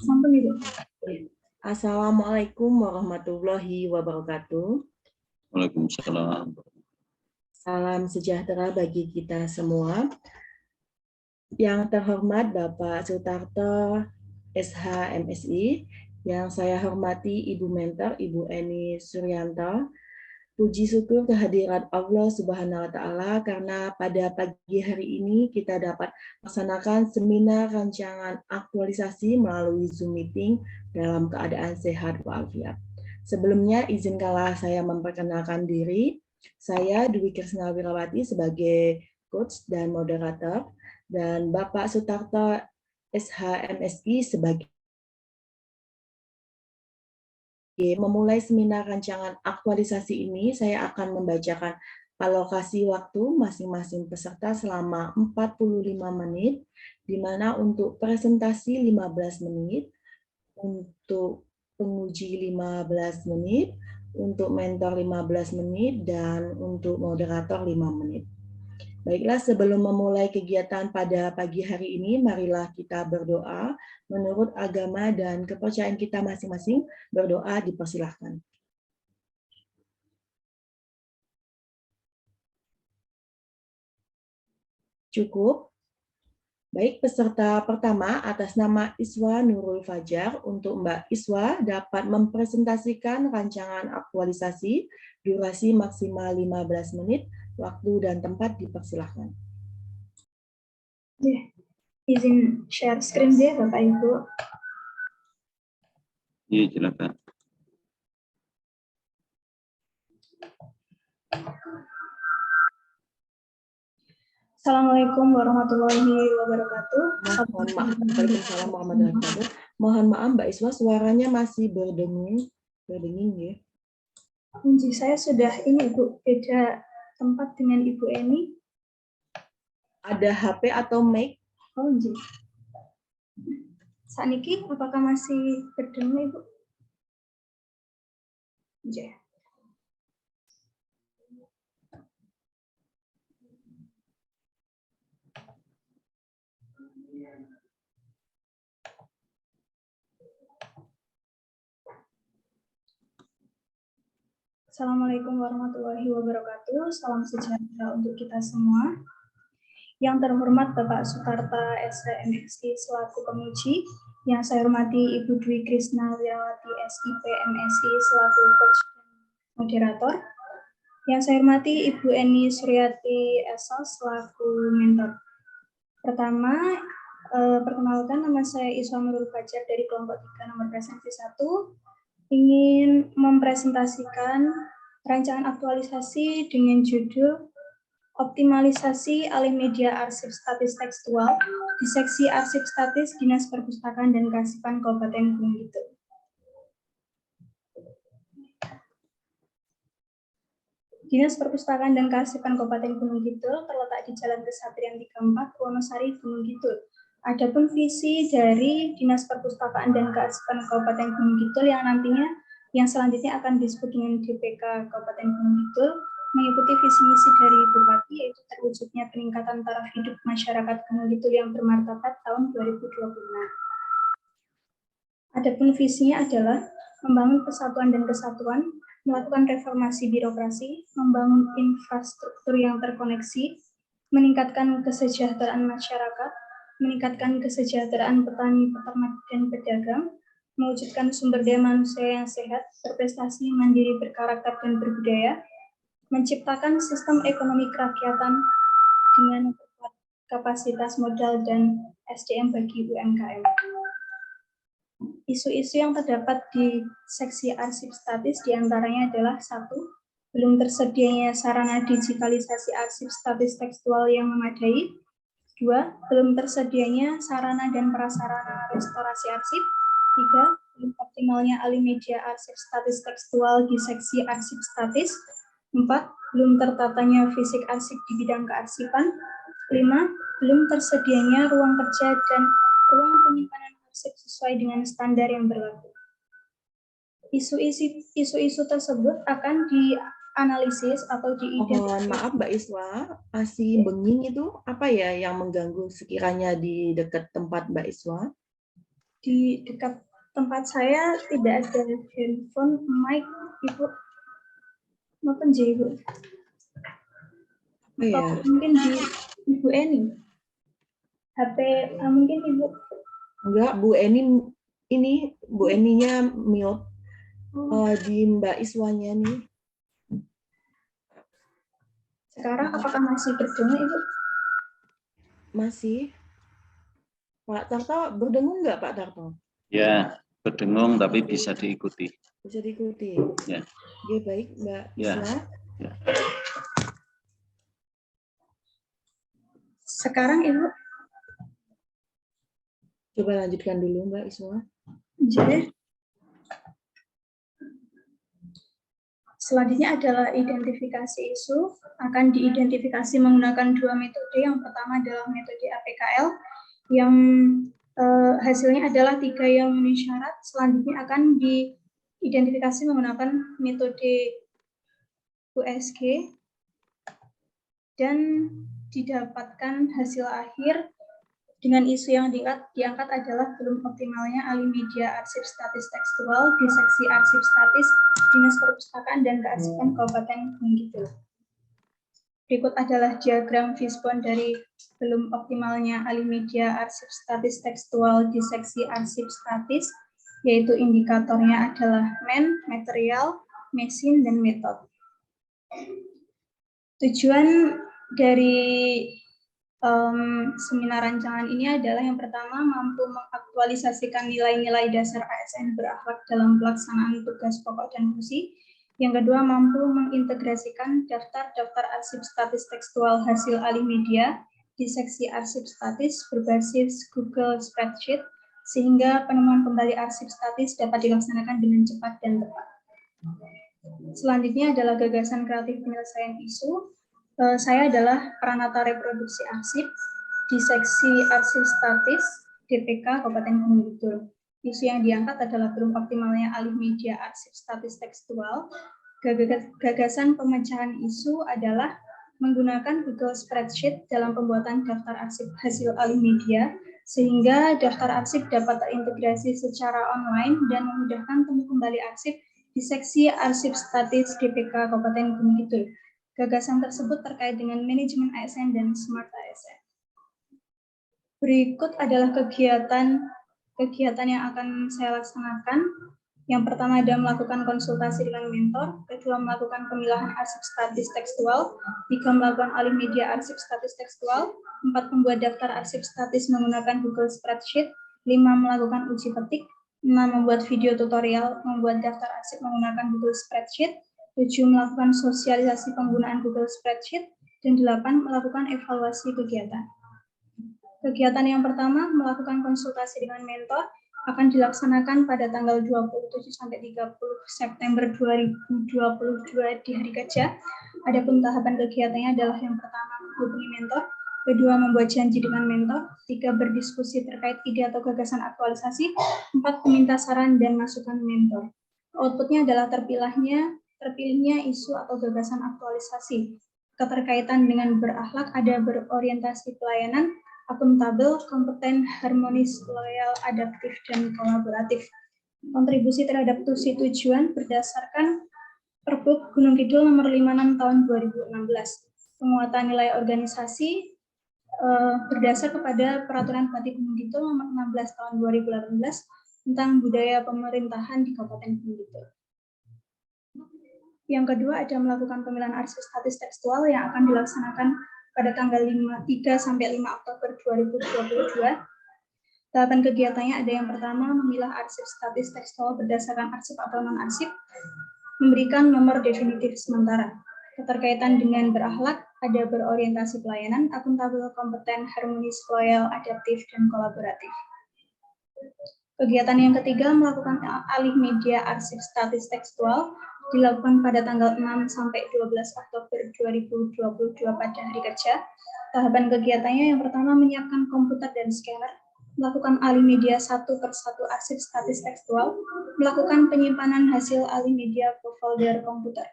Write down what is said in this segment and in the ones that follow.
Sampun Ibu. Assalamualaikum warahmatullahi wabarakatuh. Waalaikumsalam. Salam sejahtera bagi kita semua. Yang terhormat Bapak Sutarto, SH MSI, yang saya hormati Ibu Mentor, Ibu Eni Suryanto. Puji syukur kehadirat Allah Subhanahu wa Ta'ala karena pada pagi hari ini kita dapat melaksanakan seminar rancangan aktualisasi melalui Zoom meeting dalam keadaan sehat walafiat. Sebelumnya izinkanlah saya memperkenalkan diri. Saya Dwi Krisna Wirawati sebagai coach dan moderator, dan Bapak Sutarto SHMSI sebagai memulai seminar rancangan aktualisasi ini. Saya akan membacakan alokasi waktu masing-masing peserta selama 45 menit, di mana untuk presentasi 15 menit, untuk penguji 15 menit, untuk mentor 15 menit, dan untuk moderator 5 menit. Baiklah, sebelum memulai kegiatan pada pagi hari ini, marilah kita berdoa menurut agama dan kepercayaan kita masing-masing. Berdoa dipersilahkan. Cukup? Baik, peserta pertama atas nama Iswa Nurul Fajar. Untuk Mbak Iswa dapat mempresentasikan rancangan aktualisasi, durasi maksimal 15 menit, waktu dan tempat dipersilahkan. Izin share screen ya Bapak Ibu. Iya, silakan. Assalamualaikum warahmatullahi wabarakatuh. Mohon maaf, Waalaikumsalam warahmatullahi wabarakatuh. Mohon maaf Mbak Iswa, suaranya masih berdenging ya. Kunci saya sudah ini Ibu, beda tempat dengan Ibu Eni. Ada HP atau mic? Oh, Nji. Saat ini apakah masih berdengar Ibu? Nji. Assalamualaikum warahmatullahi wabarakatuh. Salam sejahtera untuk kita semua. Yang terhormat Bapak Sutarto SHMSI selaku penguji, yang saya hormati Ibu Dwi Krisna Wirawati SIP MSI selaku coach dan moderator, yang saya hormati Ibu Eni Suryati SO selaku mentor. Pertama, perkenalkan, nama saya Iswa Nurul Fajar dari kelompok 3 nomor presensi 1. Ingin mempresentasikan rancangan aktualisasi dengan judul Optimalisasi Alih Media Arsip Statis Tekstual di Seksi Arsip Statis Dinas Perpustakaan dan Kearsipan Kabupaten Gunung Kidul. Dinas Perpustakaan dan Kearsipan Kabupaten Gunung Kidul terletak di Jalan Kesatrian 34, Wonosari, Gunung Kidul. Adapun visi dari Dinas Perpustakaan dan Kearsipan Kabupaten Gunung Kidul yang selanjutnya akan disebut dengan DPK Kabupaten Gunung Kidul, mengikuti visi misi dari Bupati, yaitu terwujudnya peningkatan taraf hidup masyarakat Gunung Kidul yang bermartabat tahun 2026. Adapun visinya adalah membangun persatuan dan kesatuan, melakukan reformasi birokrasi, membangun infrastruktur yang terkoneksi, meningkatkan kesejahteraan masyarakat, meningkatkan kesejahteraan petani, peternak, dan pedagang, mewujudkan sumber daya manusia yang sehat, berprestasi, mandiri, berkarakter, dan berbudaya, menciptakan sistem ekonomi kerakyatan dengan kapasitas modal dan SDM bagi UMKM. Isu-isu yang terdapat di seksi arsip statis diantaranya adalah 1. Belum tersedianya sarana digitalisasi arsip statis tekstual yang memadai. 2. Belum tersedianya sarana dan prasarana restorasi arsip. 3. Belum optimalnya alih media arsip statis tekstual di seksi arsip statis. 4. Belum tertatanya fisik arsip di bidang kearsipan. 5. Belum tersedianya ruang kerja dan ruang penyimpanan arsip sesuai dengan standar yang berlaku. Isu-isu tersebut akan dianalisis atau diidentifikasi. Mohon maaf Mbak Iswa, masih benging itu apa ya yang mengganggu sekiranya di dekat tempat Mbak Iswa? Di dekat tempat saya tidak ada handphone, mic, Ibu. Maafkan Ibu. Oh ya, Mungkin di Ibu Eni. HP mungkin Ibu. enggak, Bu Eni ini Bu Eninya mute. Di Mbak Iswanya nih. Sekarang apakah masih berdengar Ibu? Masih. Pak Tarto berdengung nggak Pak Tarto? Ya, berdengung tapi bisa diikuti. Bisa diikuti. Ya. Oke, baik Mbak Ya. Iswa. Ya. Sekarang Ibu. Coba lanjutkan dulu Mbak Iswa. Jadi, selanjutnya adalah identifikasi isu. Akan diidentifikasi menggunakan dua metode. Yang pertama adalah metode APKL, yang hasilnya adalah 3 yang memenuhi syarat. Selanjutnya akan diidentifikasi menggunakan metode USG, dan didapatkan hasil akhir dengan isu yang diangkat adalah belum optimalnya alih media arsip statis tekstual di seksi arsip statis Dinas Perpustakaan dan Kearsipan Kabupaten Gunung Kidul. Berikut adalah diagram Fishbone dari belum optimalnya alih media arsip statis tekstual di seksi arsip statis, yaitu indikatornya adalah man, material, mesin, dan metode. Tujuan dari seminar rancangan ini adalah yang pertama, mampu mengaktualisasikan nilai-nilai dasar ASN berakhlak dalam pelaksanaan tugas pokok dan fungsi. Yang kedua, mampu mengintegrasikan daftar-daftar arsip statis tekstual hasil alih media di seksi arsip statis berbasis Google Spreadsheet, sehingga penemuan kembali arsip statis dapat dilaksanakan dengan cepat dan tepat. Selanjutnya adalah gagasan kreatif penyelesaian isu. Saya adalah Pranata Reproduksi Arsip di seksi arsip statis DPK Kabupaten Gunung Kidul. Isu yang diangkat adalah belum optimalnya alih media arsip statis tekstual. Gagasan pemecahan isu adalah menggunakan Google Spreadsheet dalam pembuatan daftar arsip hasil alih media, sehingga daftar arsip dapat terintegrasi secara online dan memudahkan temu kembali arsip di seksi arsip statis DPK Kabupaten Gunung Kidul. Gagasan tersebut terkait dengan manajemen ASN dan smart ASN. Berikut adalah kegiatan yang akan saya laksanakan. Yang pertama adalah melakukan konsultasi dengan mentor, kedua melakukan pemilahan arsip statis tekstual, tiga melakukan alih media arsip statis tekstual, 4 membuat daftar arsip statis menggunakan Google Spreadsheet, 5 melakukan uji petik, 6 membuat video tutorial membuat daftar arsip menggunakan Google Spreadsheet, 7 melakukan sosialisasi penggunaan Google Spreadsheet, dan 8 melakukan evaluasi kegiatan. Kegiatan yang pertama, melakukan konsultasi dengan mentor, akan dilaksanakan pada tanggal 27 sampai 30 September 2022 di hari kerja. Adapun tahapan kegiatannya adalah yang pertama, menghubungi mentor, kedua membuat janji dengan mentor, 3 berdiskusi terkait ide atau gagasan aktualisasi, 4 meminta saran dan masukan mentor. Outputnya adalah terpilihnya isu atau gagasan aktualisasi. Keterkaitan dengan berakhlak ada berorientasi pelayanan, akuntabel, kompeten, harmonis, loyal, adaptif, dan kolaboratif. Kontribusi terhadap tujuan berdasarkan Perbup Gunung Kidul nomor 56 tahun 2016. Penguatan nilai organisasi berdasar kepada Peraturan Bupati Gunung Kidul nomor 16 tahun 2018 tentang budaya pemerintahan di Kabupaten Gunung Kidul. Yang kedua ada melakukan pemilihan arsip statis tekstual yang akan dilaksanakan pada tanggal 3 sampai 5 Oktober 2022. Tahapan kegiatannya ada yang pertama, memilah arsip statis tekstual berdasarkan arsip atau non-arsip, memberikan nomor definitif sementara. Keterkaitan dengan berakhlak, ada berorientasi pelayanan, akuntabel, kompeten, harmonis, loyal, adaptif, dan kolaboratif. Kegiatan yang ketiga, melakukan alih media arsip statis tekstual, dilakukan pada tanggal 6 sampai 12 Oktober 2022 pada hari kerja. Tahapan kegiatannya yang pertama, menyiapkan komputer dan scanner, melakukan alih media 1 per 1 arsip statis tekstual, melakukan penyimpanan hasil alih media ke folder komputer.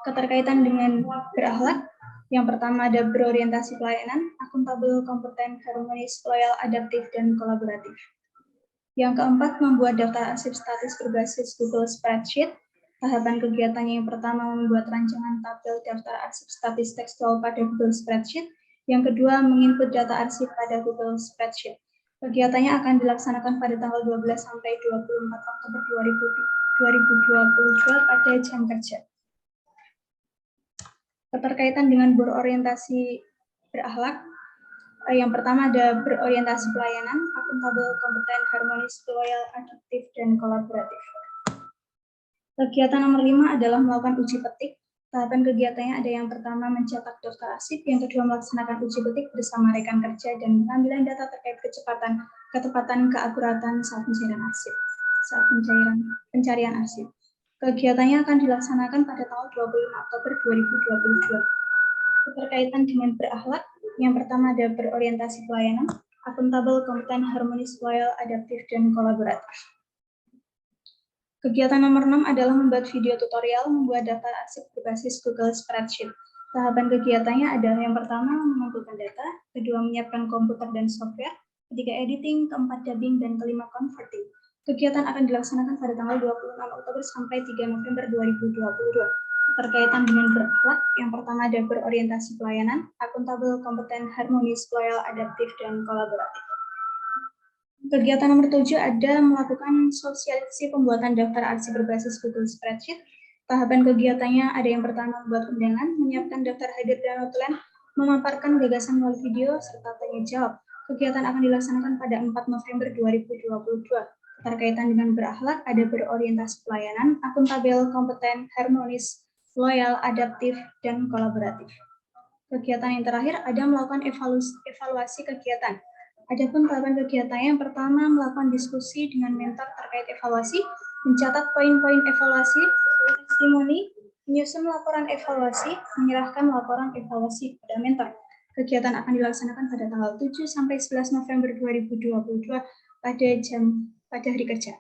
Keterkaitan dengan berakhlak, yang pertama ada berorientasi pelayanan, akuntabel, kompeten, harmonis, loyal, adaptif, dan kolaboratif. Yang keempat, membuat daftar arsip statis berbasis Google Spreadsheet. Tahapan kegiatannya yang pertama, membuat rancangan tabel daftar arsip statis tekstual pada Google Spreadsheet. Yang kedua, menginput data arsip pada Google Spreadsheet. Kegiatannya akan dilaksanakan pada tanggal 12 sampai 24 Oktober 2022 pada jam kerja. Keterkaitan dengan berorientasi berakhlak, yang pertama ada berorientasi pelayanan, akuntabel, kompeten, harmonis, loyal, adaptif, dan kolaboratif. Kegiatan nomor 5 adalah melakukan uji petik. Tahapan kegiatannya ada yang pertama mencetak daftar arsip, yang kedua melaksanakan uji petik bersama rekan kerja dan pengambilan data terkait kecepatan, ketepatan, keakuratan saat pencarian arsip. Kegiatannya akan dilaksanakan pada tanggal 25 Oktober 2022. Keterkaitan dengan berakhlak, yang pertama ada berorientasi pelayanan, akuntabel, kompeten, harmonis, loyal, adaptif, dan kolaboratif. Kegiatan nomor 6 adalah membuat video tutorial membuat daftar arsip berbasis Google Spreadsheet. Tahapan kegiatannya adalah yang pertama mengumpulkan data, kedua menyiapkan komputer dan software, ketiga editing, keempat dubbing, dan kelima converting. Kegiatan akan dilaksanakan pada tanggal 26 Oktober sampai 3 November 2022. Terkaitan dengan berakhlak, yang pertama ada berorientasi pelayanan, akuntabel, kompeten, harmonis, loyal, adaptif, dan kolaboratif. Kegiatan nomor 7 ada melakukan sosialisasi pembuatan daftar arsip berbasis Google Spreadsheet. Tahapan kegiatannya ada yang pertama membuat undangan, menyiapkan daftar hadir dan notulen, memaparkan gagasan melalui video, serta tanya jawab. Kegiatan akan dilaksanakan pada 4 November 2022. Terkaitan dengan berakhlak ada berorientasi pelayanan, akuntabel, kompeten, harmonis, loyal, adaptif, dan kolaboratif. Kegiatan yang terakhir ada melakukan evaluasi kegiatan. Adapun tahapan kegiatannya yang pertama melakukan diskusi dengan mentor terkait evaluasi, mencatat poin-poin evaluasi, testimoni, menyusun laporan evaluasi, menyerahkan laporan evaluasi kepada mentor. Kegiatan akan dilaksanakan pada tanggal 7 sampai 11 November 2022 pada hari kerja.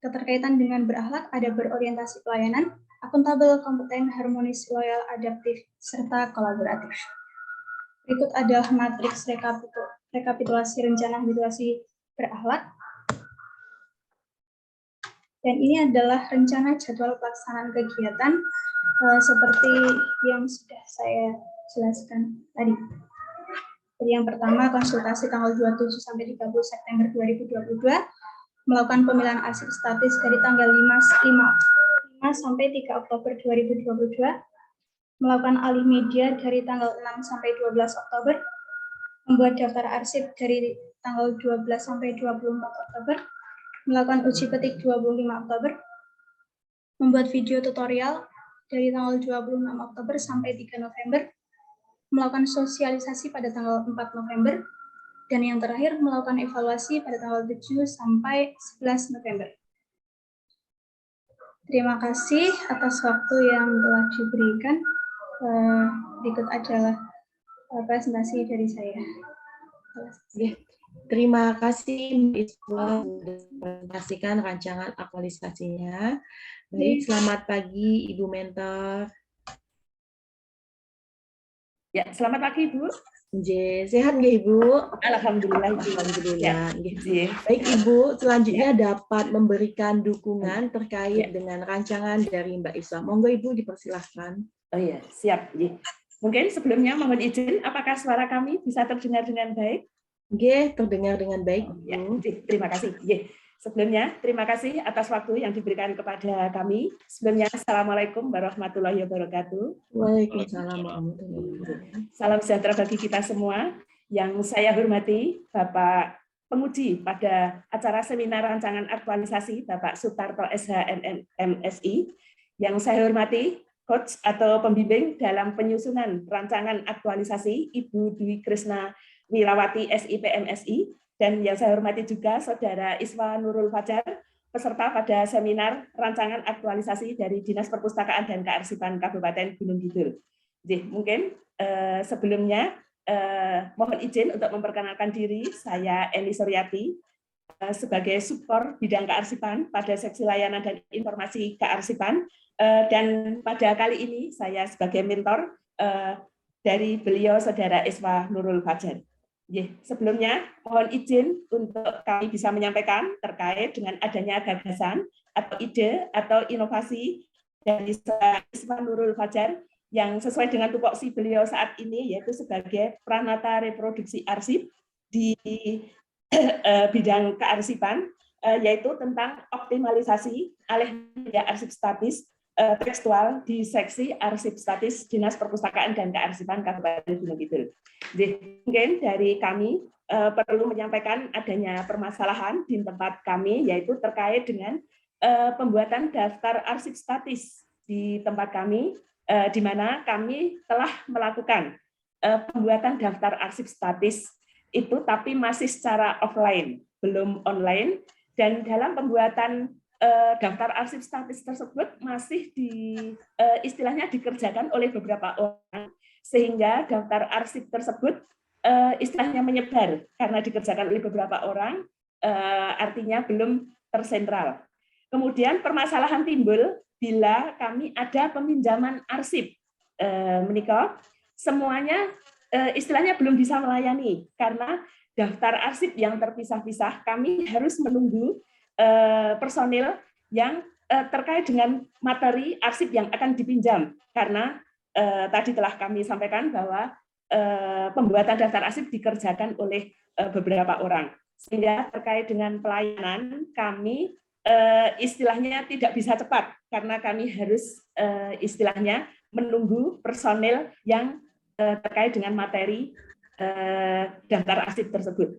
Keterkaitan dengan berakhlak ada berorientasi pelayanan, akuntabel, kompeten, harmonis, loyal, adaptif, serta kolaboratif. Berikut adalah matriks rekapitulasi rencana habituasi berakhlak. Dan ini adalah rencana jadwal pelaksanaan kegiatan seperti yang sudah saya jelaskan tadi. Jadi yang pertama, konsultasi tanggal 27 sampai 30 September 2022, melakukan pemilihan arsip statis dari tanggal 5 sampai 3 Oktober 2022, melakukan alih media dari tanggal 6 sampai 12 Oktober, membuat daftar arsip dari tanggal 12 sampai 24 Oktober, melakukan uji petik 25 Oktober, membuat video tutorial dari tanggal 26 Oktober sampai 3 November, melakukan sosialisasi pada tanggal 4 November, dan yang terakhir melakukan evaluasi pada tanggal 7 sampai 11 November. Terima kasih atas waktu yang telah diberikan. Berikut adalah presentasi dari saya. Terima kasih Mbak Iswa sudah mempresentasikan rancangan aktualisasinya. Baik, selamat pagi Ibu Mentor. Ya, selamat pagi Ibu. Sehat nggak Ibu? Alhamdulillah. Alhamdulillah. Ya. Baik Ibu, selanjutnya dapat memberikan dukungan terkait dengan rancangan dari Mbak Iswa. Monggo Ibu dipersilahkan. Oh iya, siap. Mungkin sebelumnya mohon izin, apakah suara kami bisa terdengar dengan baik? Oke, terdengar dengan baik. Ya, terima kasih. Sebelumnya, terima kasih atas waktu yang diberikan kepada kami. Sebelumnya, Assalamualaikum warahmatullahi wabarakatuh. Waalaikumsalam warahmatullahi wabarakatuh. Salam sejahtera bagi kita semua. Yang saya hormati, Bapak penguji pada acara seminar rancangan aktualisasi, Bapak Sutarto SH MSI. Yang saya hormati, Coach atau pembimbing dalam penyusunan rancangan aktualisasi, Ibu Dwi Krisna Wirawati SIPMSI. Dan yang saya hormati juga Saudara Iswa Nurul Fajar, peserta pada seminar rancangan aktualisasi dari Dinas Perpustakaan dan Kearsipan Kabupaten Gunung Kidul. Jadi mungkin sebelumnya mohon izin untuk memperkenalkan diri, saya Eni Suryati sebagai support bidang kearsipan pada seksi layanan dan informasi kearsipan, dan pada kali ini saya sebagai mentor dari beliau Saudara Iswa Nurul Fajar. Sebelumnya mohon izin untuk kami bisa menyampaikan terkait dengan adanya gagasan atau ide atau inovasi dari Isma Nurul Fajar yang sesuai dengan tupoksi beliau saat ini, yaitu sebagai pranata reproduksi arsip di bidang kearsipan, yaitu tentang optimalisasi alih media arsip statis tekstual di seksi arsip statis Dinas Perpustakaan dan Kearsipan Kabupaten Gunung Kidul. Mungkin dari kami perlu menyampaikan adanya permasalahan di tempat kami, yaitu terkait dengan pembuatan daftar arsip statis di tempat kami, di mana kami telah melakukan pembuatan daftar arsip statis itu, tapi masih secara offline, belum online, dan dalam pembuatan daftar arsip statis tersebut masih istilahnya dikerjakan oleh beberapa orang, sehingga daftar arsip tersebut istilahnya menyebar karena dikerjakan oleh beberapa orang, artinya belum tersentral. Kemudian permasalahan timbul bila kami ada peminjaman arsip, menikah semuanya istilahnya belum bisa melayani karena daftar arsip yang terpisah-pisah, kami harus menunggu personil yang terkait dengan materi arsip yang akan dipinjam, karena tadi telah kami sampaikan bahwa pembuatan daftar arsip dikerjakan oleh beberapa orang, sehingga terkait dengan pelayanan kami istilahnya tidak bisa cepat karena kami harus istilahnya menunggu personil yang terkait dengan materi daftar arsip tersebut.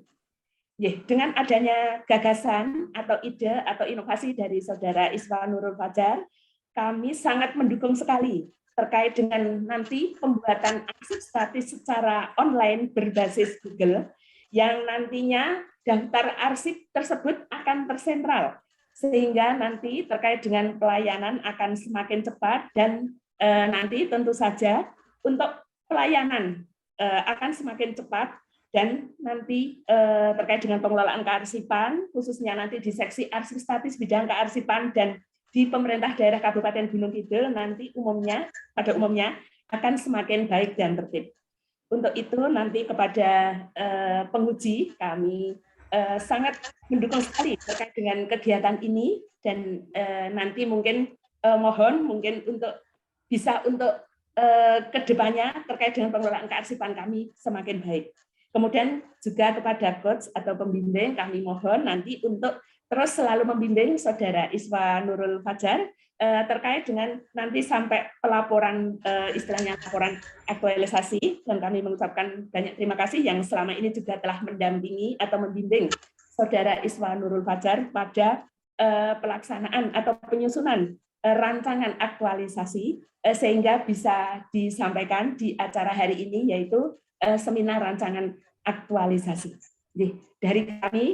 Dengan adanya gagasan atau ide atau inovasi dari Saudara Isma Nurul Fajar, kami sangat mendukung sekali terkait dengan nanti pembuatan arsip statis secara online berbasis Google, yang nantinya daftar arsip tersebut akan tersentral, sehingga nanti terkait dengan pelayanan akan semakin cepat, dan nanti tentu saja untuk pelayanan akan semakin cepat. Dan nanti terkait dengan pengelolaan kearsipan, khususnya nanti di seksi arsip statis bidang kearsipan dan di pemerintah daerah Kabupaten Gunung Kidul, nanti pada umumnya akan semakin baik dan tertib. Untuk itu nanti kepada penguji, kami sangat mendukung sekali terkait dengan kegiatan ini, dan nanti mungkin mohon mungkin untuk bisa untuk kedepannya terkait dengan pengelolaan kearsipan kami semakin baik. Kemudian juga kepada coach atau pembimbing, kami mohon nanti untuk terus selalu membimbing Saudara Isma Nurul Fajar terkait dengan nanti sampai pelaporan, istilahnya laporan aktualisasi, dan kami mengucapkan banyak terima kasih yang selama ini juga telah mendampingi atau membimbing Saudara Isma Nurul Fajar pada pelaksanaan atau penyusunan rancangan aktualisasi sehingga bisa disampaikan di acara hari ini, yaitu seminar rancangan aktualisasi. Jadi, dari kami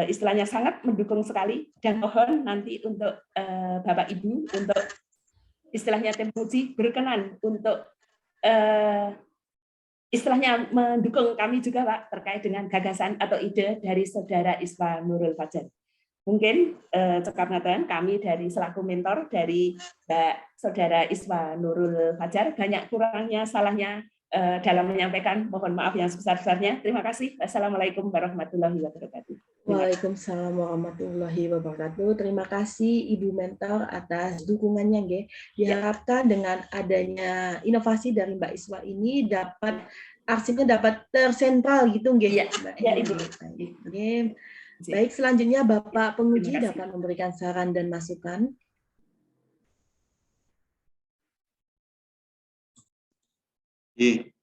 istilahnya sangat mendukung sekali, dan mohon nanti untuk Bapak Ibu untuk istilahnya tim uji berkenan untuk istilahnya mendukung kami juga, Pak, terkait dengan gagasan atau ide dari Saudara Isma Nurul Fajar. Mungkin cekap ngaten kami dari selaku mentor dari Mbak Saudara Isma Nurul Fajar, banyak kurangnya salahnya dalam menyampaikan, mohon maaf yang sebesar-besarnya. Terima kasih. Assalamualaikum warahmatullahi wabarakatuh. Waalaikumsalam warahmatullahi wabarakatuh. Terima kasih Ibu Mentor atas dukungannya, nggih. Diharapkan dengan adanya inovasi dari Mbak Isma ini dapat arsipnya dapat tersentral gitu, nggih. Ya, Ibu. Baik, selanjutnya Bapak penguji dapat memberikan saran dan masukan.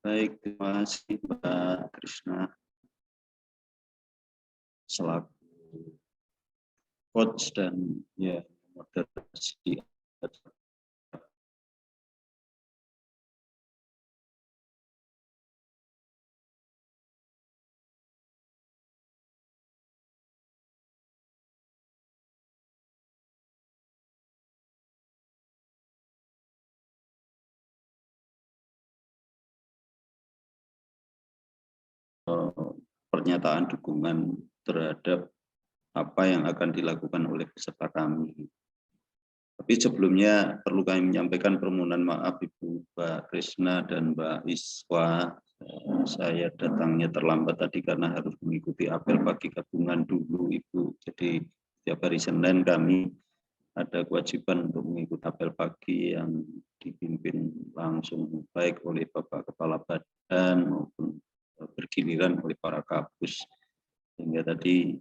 Baik, terima kasih Mbak Krishna selaku coach dan moderasi. Pernyataan dukungan terhadap apa yang akan dilakukan oleh peserta kami. Tapi sebelumnya perlu kami menyampaikan permohonan maaf Ibu Mbak Krishna dan Mbak Isma Saya datangnya terlambat tadi karena harus mengikuti apel pagi gabungan dulu Ibu. Jadi setiap hari Senin kami ada kewajiban untuk mengikuti apel pagi yang dipimpin langsung baik oleh Bapak Kepala Badan maupun bergiliran oleh para kapus. Sehingga tadi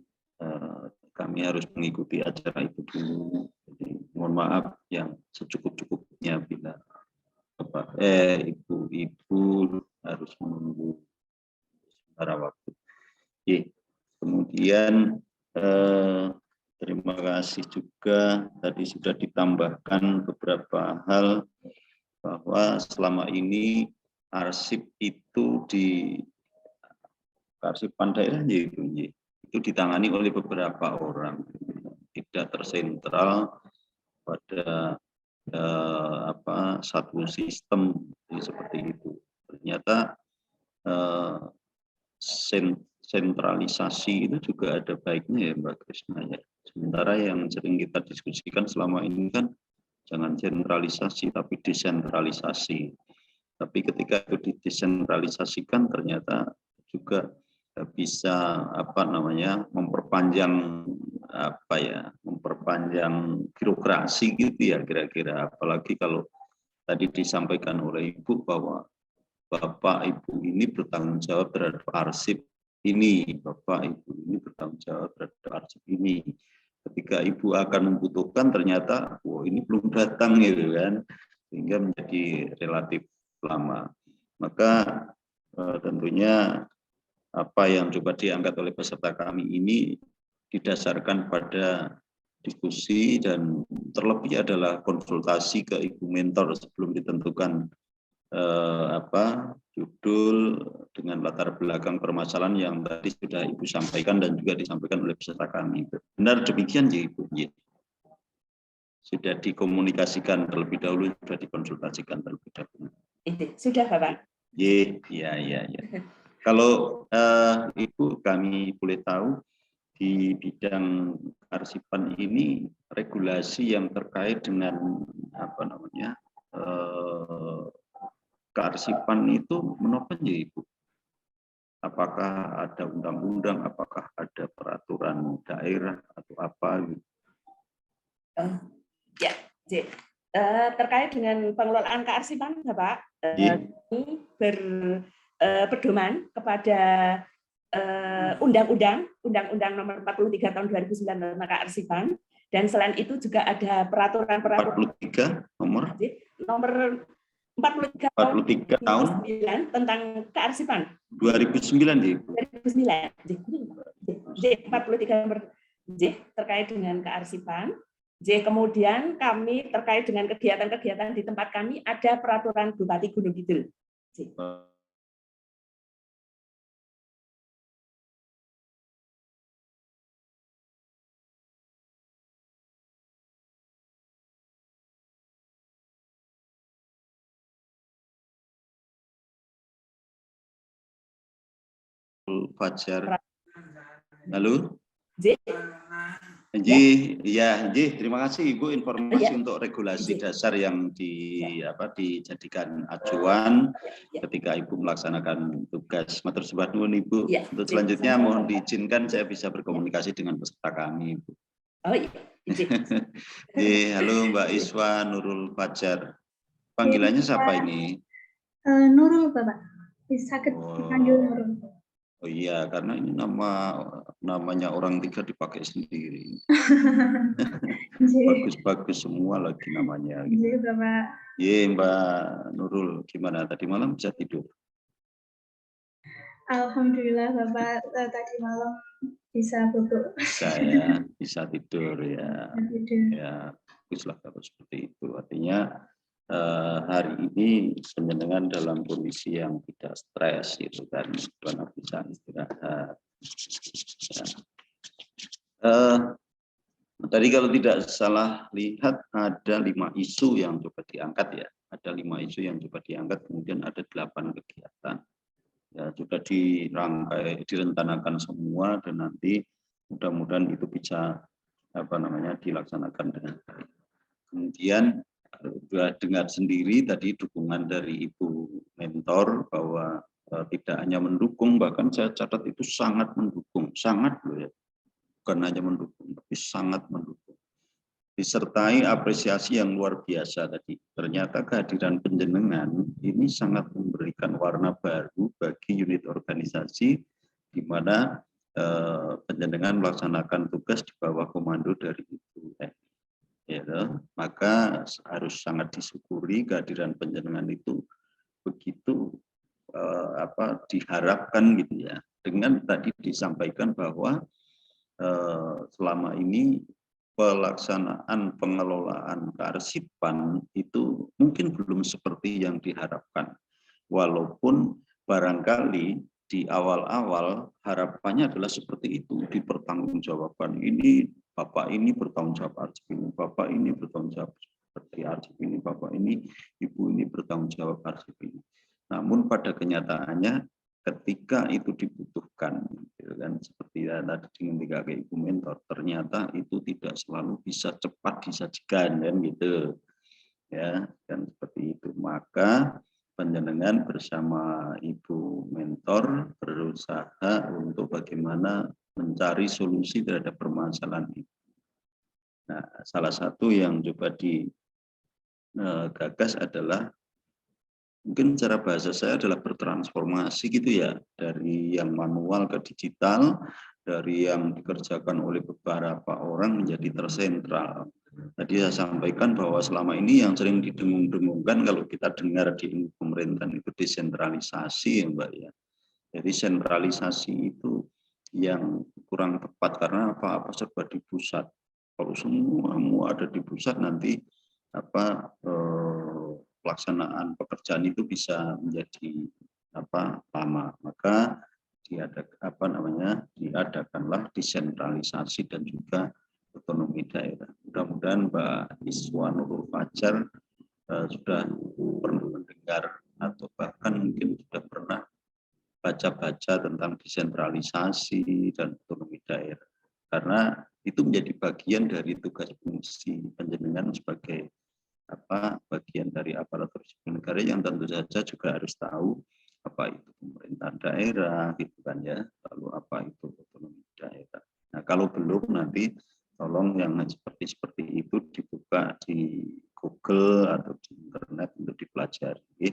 kami harus mengikuti acara itu dulu. Jadi mohon maaf yang secukup-cukupnya bila Bapak Ibu-Ibu harus menunggu sementara waktu. Oke. Kemudian terima kasih juga tadi sudah ditambahkan beberapa hal bahwa selama ini arsip itu di kearsipan daerah itu ditangani oleh beberapa orang, tidak tersentral pada satu sistem seperti itu. Ternyata sentralisasi itu juga ada baiknya ya Mbak Krisna ya. Sementara yang sering kita diskusikan selama ini kan jangan sentralisasi tapi desentralisasi. Tapi ketika itu didesentralisasikan ternyata juga bisa memperpanjang birokrasi gitu ya kira-kira. Apalagi kalau tadi disampaikan oleh Ibu bahwa Bapak Ibu ini bertanggung jawab terhadap arsip ini, Bapak Ibu ini bertanggung jawab terhadap arsip ini. Ketika Ibu akan membutuhkan ternyata ini belum datang gitu kan, sehingga menjadi relatif lama. Maka tentunya apa yang coba diangkat oleh peserta kami ini didasarkan pada diskusi dan terlebih adalah konsultasi ke Ibu Mentor sebelum ditentukan judul dengan latar belakang permasalahan yang tadi sudah Ibu sampaikan dan juga disampaikan oleh peserta kami. Benar demikian ya Ibu? Sudah dikomunikasikan terlebih dahulu, sudah dikonsultasikan terlebih dahulu. Sudah Bapak? Ya. Kalau Ibu kami boleh tahu di bidang kearsipan ini regulasi yang terkait dengan kearsipan itu menopang ya Ibu? Apakah ada undang-undang, apakah ada peraturan daerah atau apa gitu? Terkait dengan pengelolaan kearsipan Bapak, ini berpedoman kepada Undang-Undang Nomor 43 Tahun 2009 tentang kearsipan, dan selain itu juga ada peraturan-peraturan 43 nomor 43 tahun 2009 tentang kearsipan. 2009 ya Ibu? 2009. 43 nomor terkait dengan kearsipan. Kemudian kami terkait dengan kegiatan-kegiatan di tempat kami ada peraturan Bupati Gunung Kidul. Fajar. Halo? Ya, terima kasih Ibu informasi untuk regulasi dasar yang dijadikan acuan ketika Ibu melaksanakan tugas. Matur sembah nuwun Ibu. Untuk selanjutnya mohon diizinkan saya bisa berkomunikasi dengan peserta kami Ibu. Halo Mbak Iswa Nurul Fajar. Panggilannya siapa ini? Nurul Bapak. Bisa dipanggil Nurul. Oh iya, karena ini namanya orang tiga dipakai sendiri. Bagus-bagus semua lagi namanya. Iya, Bapak. Iya, Mbak Nurul, gimana tadi malam bisa tidur? Alhamdulillah Bapak, tadi malam bisa bubuk. Bisa tidur ya. Ya, baguslah kalau seperti itu. Artinya hari ini penjenengan dalam kondisi yang tidak stres gitu kan, karena bisa istirahat. Tadi kalau tidak salah lihat ada 5 isu yang coba diangkat ya, ada 5 isu yang coba diangkat, kemudian ada 8 kegiatan. Ya sudah direncanakan semua dan nanti mudah-mudahan itu bisa dilaksanakan dengan baik. Kemudian sudah dengar sendiri tadi dukungan dari Ibu Mentor bahwa tidak hanya mendukung, bahkan saya catat itu sangat mendukung, sangat loh ya, bukan hanya mendukung, tapi sangat mendukung. Disertai apresiasi yang luar biasa tadi. Ternyata kehadiran panjenengan ini sangat memberikan warna baru bagi unit organisasi, di mana panjenengan melaksanakan tugas di bawah komando dari Ibu. Ya, maka harus sangat disyukuri kehadiran panjenengan itu begitu diharapkan gitu ya. Dengan tadi disampaikan bahwa selama ini pelaksanaan pengelolaan kearsipan itu mungkin belum seperti yang diharapkan. Walaupun barangkali di awal-awal harapannya adalah seperti itu, dipertanggungjawabkan. Ini Bapak ini bertanggung jawab arsip ini, Bapak ini bertanggung jawab seperti arsip ini, Bapak ini, Ibu ini bertanggung jawab arsip ini. Namun pada kenyataannya ketika itu dibutuhkan, gitu kan, seperti tadi dengan 3 Ibu Mentor, ternyata itu tidak selalu bisa cepat disajikan, kan gitu, ya, dan seperti itu. Maka panjenengan bersama Ibu Mentor berusaha untuk bagaimana mencari solusi terhadap permasalahan itu. Nah, salah satu yang coba digagas adalah mungkin cara bahasa saya adalah bertransformasi gitu ya, dari yang manual ke digital, dari yang dikerjakan oleh beberapa orang menjadi tersentral. Tadi saya sampaikan bahwa selama ini yang sering didengung-dengungkan kalau kita dengar di ilmu pemerintahan itu desentralisasi ya Mbak ya. Jadi sentralisasi itu yang kurang tepat karena apa serba di pusat. Kalau semua ada di pusat nanti pelaksanaan pekerjaan itu bisa menjadi lama. Maka diadakanlah desentralisasi dan juga otonomi daerah. Mudah-mudahan Mbak Iswa Nurul Fajar sudah pernah mendengar atau bahkan mungkin sudah pernah baca-baca tentang desentralisasi dan otonomi daerah. Karena itu menjadi bagian dari tugas fungsi panjenengan sebagai bagian dari aparatur sipil negara yang tentu saja juga harus tahu apa itu pemerintahan daerah, gitu kan ya, lalu apa itu otonomi daerah. Nah, kalau belum nanti tolong yang seperti itu dibuka di Google atau di internet untuk dipelajari,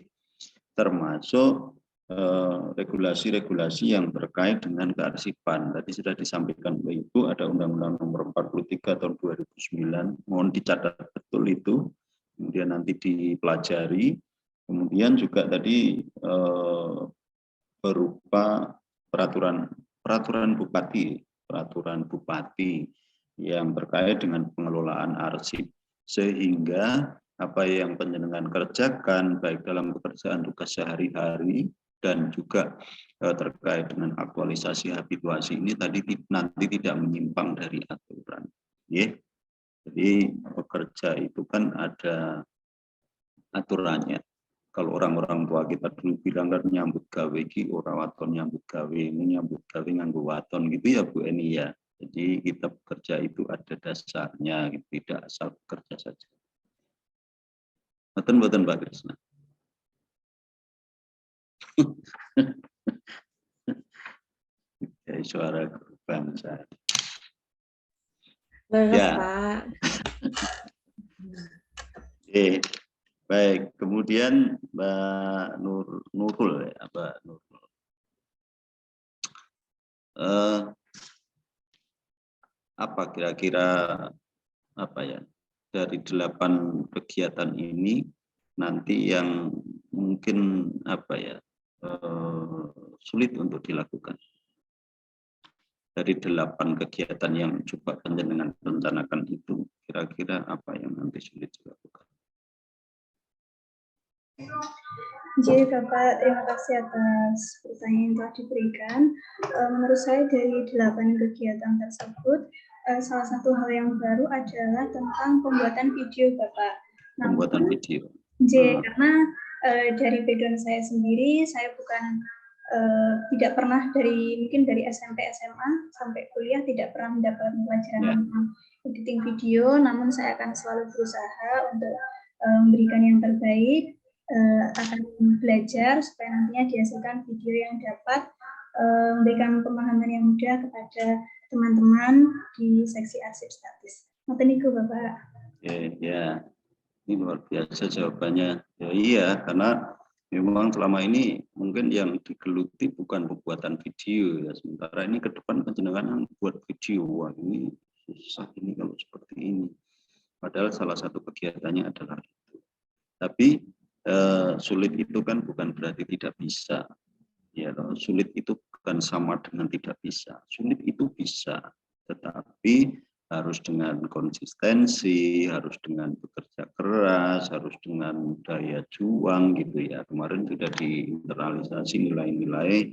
termasuk regulasi-regulasi yang terkait dengan kearsipan. Tadi sudah disampaikan oleh Ibu, ada Undang-Undang Nomor 43 tahun 2009, mohon dicatat betul itu, kemudian nanti dipelajari. Kemudian juga tadi berupa peraturan bupati yang terkait dengan pengelolaan arsip, sehingga apa yang panjenengan kerjakan baik dalam pekerjaan tugas sehari-hari dan juga terkait dengan aktualisasi habituasi ini tadi nanti tidak menyimpang dari aturan. Jadi bekerja itu kan ada aturannya. Kalau orang-orang tua kita dulu bilang kan nyambut gawe ki ora waton nyambut gawe, ini nyambut gawe nganggo waton gitu ya Bu Eni ya. Jadi kita bekerja itu ada dasarnya, gitu. Tidak asal bekerja saja. Mboten Mbak Krisna. Dari suara guru bangsa. Ya. Pak. Baik, kemudian Mbak Nurul ya, Mbak Nurul. Apa kira-kira dari 8 kegiatan ini nanti yang mungkin sulit untuk dilakukan? Dari 8 kegiatan yang coba panjenengan rencanakan itu, kira-kira apa yang nanti sulit dilakukan? Jadi Bapak, terima kasih atas pertanyaan yang telah diberikan. Menurut saya dari 8 kegiatan tersebut, salah satu hal yang baru adalah tentang pembuatan video Bapak. Pembuatan video. Karena dari background saya sendiri, saya bukan tidak pernah mungkin dari SMP, SMA sampai kuliah tidak pernah mendapat pelajaran tentang editing video, namun saya akan selalu berusaha untuk memberikan yang terbaik. akan belajar supaya nantinya dihasilkan video yang dapat memberikan pemahaman yang mudah kepada teman-teman di seksi arsip statis. Ngoten niku Bapak. Ya, ini luar biasa jawabannya. Ya, iya, karena memang selama ini mungkin yang digeluti bukan pembuatan video ya, sementara ini ke depan panjenengan buat video. Wah, ini susah ini kalau seperti ini. Padahal salah satu kegiatannya adalah itu. Tapi sulit itu kan bukan berarti tidak bisa. Ya, sulit itu bukan sama dengan tidak bisa. Sulit itu bisa, tetapi harus dengan konsistensi, harus dengan bekerja keras, harus dengan daya juang gitu ya. Kemarin sudah diinternalisasi nilai-nilai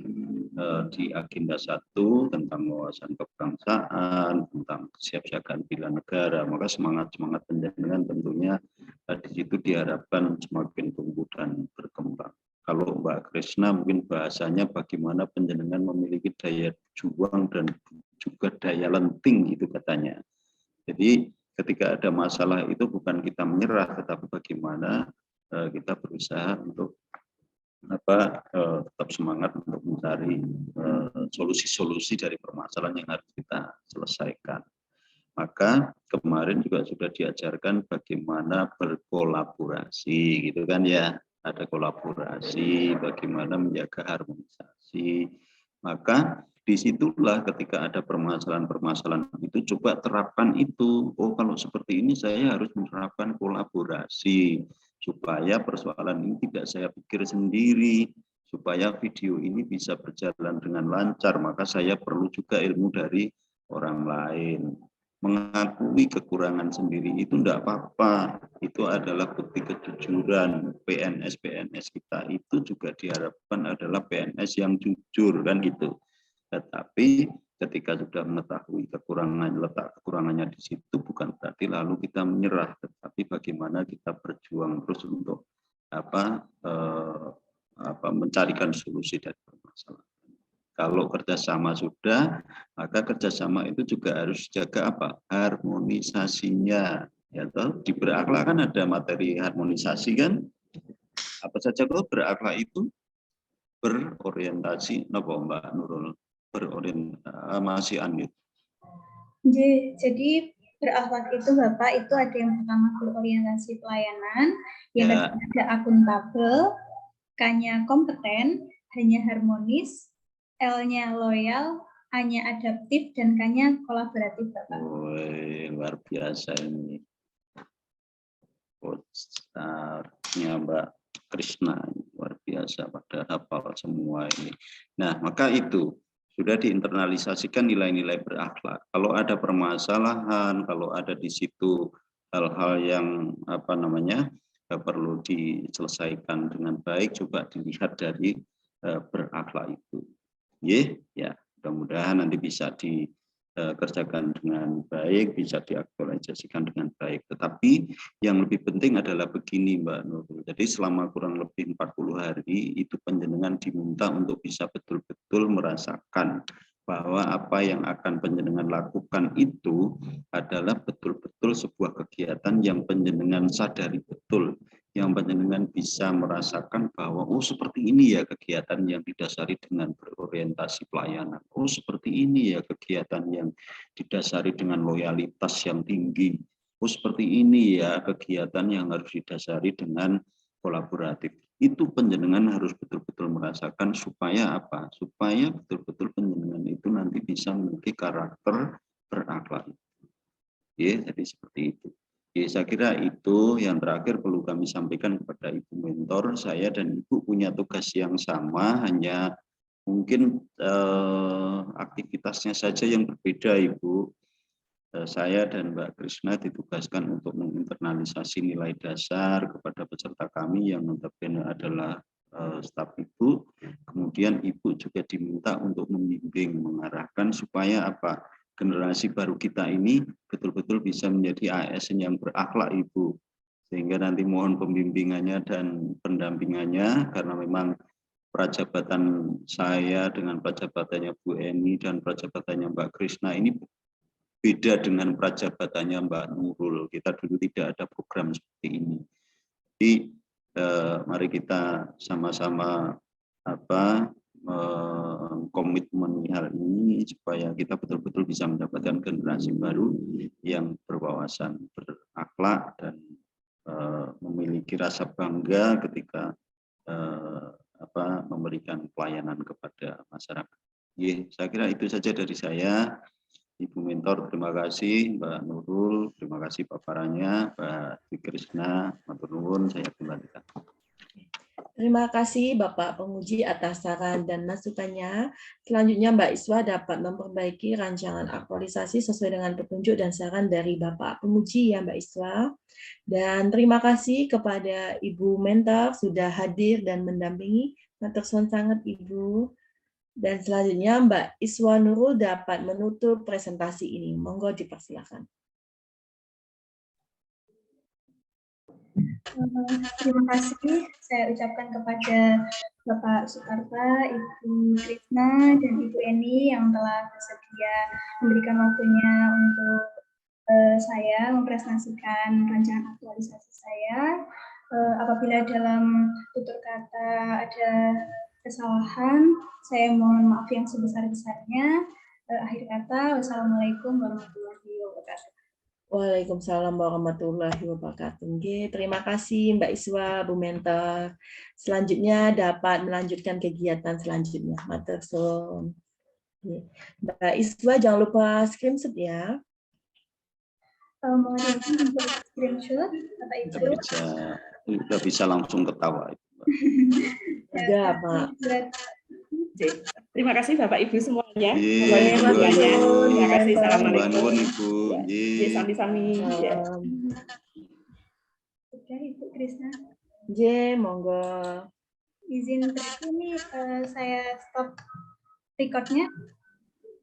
di agenda 1 tentang wawasan kebangsaan, tentang kesiapsiagaan bela negara. Maka semangat-semangat penjenengan tentunya di situ diharapkan semakin tumbuh dan berkembang. Kalau Mbak Krishna mungkin bahasanya bagaimana penjenengan memiliki daya juang dan juga daya lenting itu katanya. Jadi ketika ada masalah itu bukan kita menyerah, tetapi bagaimana kita berusaha untuk tetap semangat untuk mencari solusi-solusi dari permasalahan yang harus kita selesaikan. Maka kemarin juga sudah diajarkan bagaimana berkolaborasi gitu kan ya. Ada kolaborasi, bagaimana menjaga harmonisasi. Maka disitulah ketika ada permasalahan-permasalahan itu coba terapkan itu. Oh, kalau seperti ini saya harus menerapkan kolaborasi supaya persoalan ini tidak saya pikir sendiri, supaya video ini bisa berjalan dengan lancar. Maka saya perlu juga ilmu dari orang lain. Mengakui kekurangan sendiri itu tidak apa-apa, itu adalah bukti kejujuran. PNS kita itu juga diharapkan adalah PNS yang jujur kan gitu. Tetapi ketika sudah mengetahui letak kekurangannya di situ bukan berarti lalu kita menyerah, tetapi bagaimana kita berjuang terus untuk mencarikan solusi dari permasalahan. Kalau kerjasama sudah, maka kerjasama itu juga harus jaga harmonisasinya. Ya toh, di berakhlak kan ada materi harmonisasi kan? Apa saja kok berakhlak itu berorientasi, napa Mbak Nurul? Masih Anit. Jadi berakhlak itu Bapak itu ada yang pertama berorientasi pelayanan, yang kedua ada akuntabel, K-nya kompeten, H-nya harmonis, L-nya loyal, A-nya adaptif, dan K-nya kolaboratif, Bapak. Woi, luar biasa ini. Coach-nya Mbak Krishna, luar biasa pada hafal semua ini. Nah, maka itu sudah diinternalisasikan nilai-nilai berakhlak. Kalau ada permasalahan, kalau ada di situ hal-hal yang perlu diselesaikan dengan baik, coba dilihat dari berakhlak itu. Ya, mudah-mudahan nanti bisa dikerjakan dengan baik, bisa diaktualisasikan dengan baik. Tetapi yang lebih penting adalah begini Mbak Nurul. Jadi selama kurang lebih 40 hari itu panjenengan diminta untuk bisa betul-betul merasakan bahwa apa yang akan panjenengan lakukan itu adalah betul-betul sebuah kegiatan yang panjenengan sadari betul, yang panjenengan bisa merasakan bahwa oh seperti ini ya kegiatan yang didasari dengan berorientasi pelayanan. Oh seperti ini ya kegiatan yang didasari dengan loyalitas yang tinggi. Oh seperti ini ya kegiatan yang harus didasari dengan kolaboratif. Itu panjenengan harus betul-betul merasakan supaya apa? Supaya betul-betul panjenengan itu nanti bisa memiliki karakter berakhlak. Ya, jadi seperti itu. Ya, saya kira itu yang terakhir perlu kami sampaikan kepada Ibu mentor. Saya dan Ibu punya tugas yang sama, hanya mungkin aktivitasnya saja yang berbeda, Ibu. Saya dan Mbak Krishna ditugaskan untuk menginternalisasi nilai dasar kepada peserta kami yang notabene adalah staf Ibu. Kemudian Ibu juga diminta untuk membimbing, mengarahkan supaya apa? Generasi baru kita ini betul-betul bisa menjadi ASN yang berakhlak Ibu. Sehingga nanti mohon pembimbingannya dan pendampingannya, karena memang prajabatan saya dengan prajabatannya Bu Eni dan prajabatannya Mbak Krishna ini beda dengan prajabatannya Mbak Nurul. Kita dulu tidak ada program seperti ini. Jadi mari kita sama-sama komitmen hal ini supaya kita betul-betul bisa mendapatkan generasi baru yang berwawasan, berakhlak, dan memiliki rasa bangga ketika memberikan pelayanan kepada masyarakat. Saya kira itu saja dari saya. Ibu Mentor, terima kasih. Mbak Nurul, terima kasih paparannya. Mbak Krishna, matur nuwun, saya kembalikan. Terima kasih Bapak Penguji atas saran dan masukannya. Selanjutnya Mbak Iswa dapat memperbaiki rancangan aktualisasi sesuai dengan petunjuk dan saran dari Bapak Penguji ya Mbak Iswa. Dan terima kasih kepada Ibu Mentor sudah hadir dan mendampingi. Matur suwun sangat Ibu. Dan selanjutnya Mbak Iswa Nurul dapat menutup presentasi ini. Monggo dipersilakan. Terima kasih saya ucapkan kepada Bapak Sutarta, Ibu Krishna, dan Ibu Eni yang telah bersedia memberikan waktunya untuk saya mempresentasikan rancangan aktualisasi saya. Apabila dalam tutur kata ada kesalahan, saya mohon maaf yang sebesar-besarnya. Akhir kata, wassalamualaikum warahmatullahi wabarakatuh. Waalaikumsalam warahmatullahi wabarakatuh. Terima kasih Mbak Iswa, Bu Mentor. Selanjutnya dapat melanjutkan kegiatan selanjutnya. Matur suwun. Mbak Iswa jangan lupa screenshot ya. Mohon izin untuk screenshot, Bapak Ibu. Sudah bisa langsung ketawa. Sudah, Pak. Terima kasih Bapak Ibu semuanya. Terima kasih. Assalamualaikum. Ibu. Sami-sami. Sudah Ibu Krishna. Monggo. Izin ini saya stop recordnya.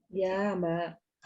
Ya, Mbak.